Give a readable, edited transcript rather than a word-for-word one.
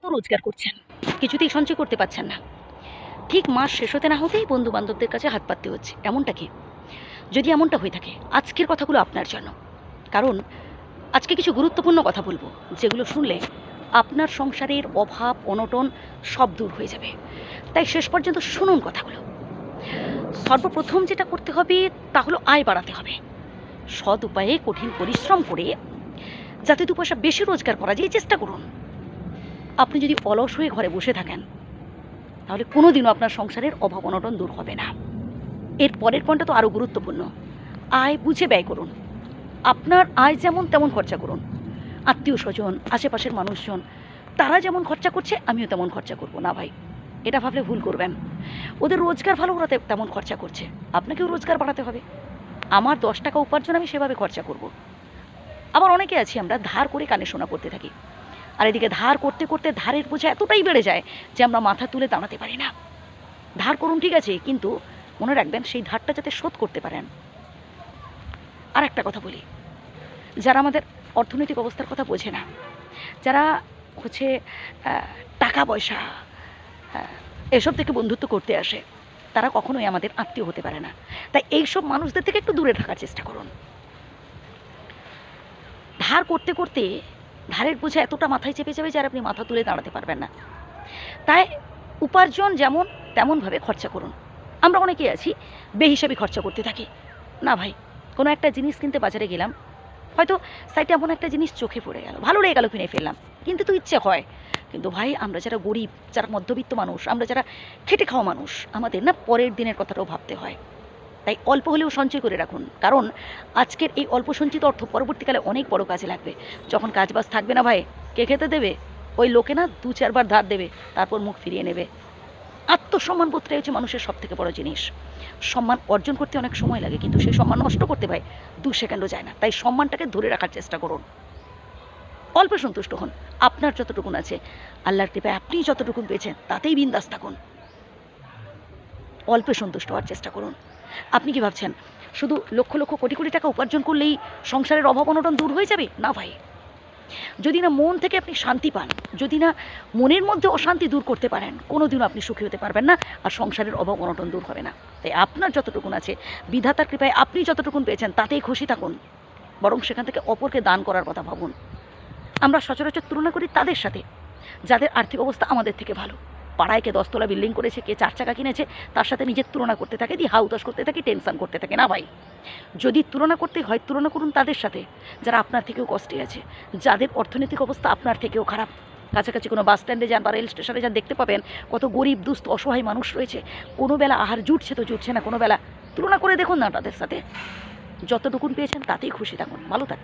তো রোজগার করছেন, কিছুতেই সঞ্চয় করতে পারছেন না। ঠিক মাস শেষ হতে না হতেই বন্ধু-বান্ধবদের কাছে হাত পাততে হচ্ছে। এমনটা কি? যদি এমনটা হয়ে থাকে, আজকের কথাগুলো আপনার জন্য। কারণ আজকে কিছু গুরুত্বপূর্ণ কথা বলবো, যেগুলো শুনলে আপনার সংসারের অভাব, অনটন সব দূর হয়ে যাবে। তাই শেষ পর্যন্ত শুনুন কথাগুলো। সর্বপ্রথম যেটা করতে হবে তা হলো আয় বাড়াতে হবে। সৎ উপায়ে কঠিন পরিশ্রম করে যাতে ২ পয়সা বেশি রোজগার করা যায় চেষ্টা করুন। আপনি যদি অলস হয়ে ঘরে বসে থাকেন তাহলে কোনোদিনও আপনার সংসারের অভাব অনটন দূর হবে না। এর পরের পয়েন্টটা তো আরও গুরুত্বপূর্ণ। আয় বুঝে ব্যয় করুন। আপনার আয় যেমন তেমন খরচা করুন। আত্মীয়-স্বজন, আশেপাশের মানুষজন তারা যেমন খরচা করছে আমিও তেমন খরচা করব না ভাই। এটা ভাবলে ভুল করবেন। ওদের রোজগার ভালো, ওরা তেমন খরচা করছে। আপনাকেও রোজগার বাড়াতে হবে। আমার ১০ টাকা উপার্জন আমি সেভাবে খরচা করব। আবার অনেকে আছি আমরা ধার করে কানে শোনা করতে থাকি। আর এদিকে ধার করতে করতে ধারের বোঝা এতটাই বেড়ে যায় যে আমরা মাথা তুলে দাঁড়াতে পারি না। ধার করুন ঠিক আছে, কিন্তু মনে রাখবেন সেই ধারটা যাতে শোধ করতে পারেন। আর একটা কথা বলি, যারা আমাদের অর্থনৈতিক অবস্থার কথা বোঝে না, যারা হচ্ছে টাকা পয়সা এসব থেকে বন্ধুত্ব করতে আসে, তারা কখনোই আমাদের আত্মীয় হতে পারে না। তাই এইসব মানুষদের থেকে একটু দূরে থাকার চেষ্টা করুন। ধার করতে করতে ধারের বোঝা এতটা মাথায় চেপে যাবে যে আর আপনি মাথা তুলে দাঁড়াতে পারবেন না। তাই উপার্জন যেমন তেমনভাবে খরচা করুন। আমরা অনেকেই আছি বেহিসাবি খরচা করতে থাকি। না ভাই, কোনো একটা জিনিস কিনতে বাজারে গেলাম, হয়তো সাইটে এমন একটা জিনিস চোখে পড়ে গেল, ভালো লেগে গেল, কিনে ফেললাম, কিনতে তো ইচ্ছে হয়। কিন্তু ভাই আমরা যারা গরিব, যারা মধ্যবিত্ত মানুষ, আমরা যারা খেটে খাওয়া মানুষ, আমাদের না পরের দিনের কথাটাও ভাবতে হয়। তাই অল্প হলেও সঞ্চয় করে রাখুন, কারণ আজকের এই অল্প সঞ্চিত অর্থ পরবর্তীকালে অনেক বড় কাজে লাগবে। যখন কাজবাজ থাকবে না ভাই, কে খেতে দেবে? ওই লোকে না ২-৪ বার ধার দেবে, তারপর মুখ ফিরিয়ে নেবে। আত্মসম্মান বোধটাই হচ্ছে মানুষের সবথেকে বড় জিনিস। সম্মান অর্জন করতে অনেক সময় লাগে, কিন্তু সেই সম্মান নষ্ট করতে ভাই ২ সেকেন্ডও যায় না। তাই সম্মানটাকে ধরে রাখার চেষ্টা করুন। অল্প সন্তুষ্ট হন। আপনার যতটুকুন আছে, আল্লাহর কৃপায় আপনি যতটুকুন পেয়েছেন তাতেই বিন্দাস থাকুন। অল্পে সন্তুষ্ট হওয়ার চেষ্টা করুন। আপনি কি ভাবছেন শুধু লক্ষ লক্ষ কোটি কোটি টাকা উপার্জন করলেই সংসারের অভাব অনটন দূর হয়ে যাবে? না ভাই। যদি না মন থেকে আপনি শান্তি পান, যদি না মনের মধ্যে অশান্তি দূর করতে পারেন, কোনোদিনও আপনি সুখী হতে পারবেন না, আর সংসারের অভাব অনটন দূর হবে না। তাই আপনার যতটুকুন আছে, বিধাতার কৃপায় আপনি যতটুকুন পেয়েছেন তাতেই খুশি থাকুন। বরং সেখান থেকে অপরকে দান করার কথা ভাবুন। আমরা সচরাচর তুলনা করি তাদের সাথে যাদের আর্থিক অবস্থা আমাদের থেকে ভালো। পাড়ায় কে ১০ তলা বিল্ডিং করেছে, কে ৪ চাকা কিনেছে, তার সাথে নিজের তুলনা করতে থাকে, দিয়ে হাউতাস করতে থাকে, টেনশন করতে থাকে। না ভাই, যদি তুলনা করতে হয় তুলনা করুন তাদের সাথে যারা আপনার থেকেও কষ্টে আছে, যাদের অর্থনৈতিক অবস্থা আপনার থেকেও খারাপ। কাছাকাছি কোনো বাস স্ট্যান্ডে যান বা রেল স্টেশনে যান, দেখতে পাবেন কত গরিব দুস্থ অসহায় মানুষ রয়েছে। কোনো বেলা আহার জুটছে তো জুটছে না, কোনো বেলা। তুলনা করে দেখুন না তাদের সাথে। যতটুকুন পেয়েছেন তাতেই খুশি থাকুন, ভালো থাকবেন।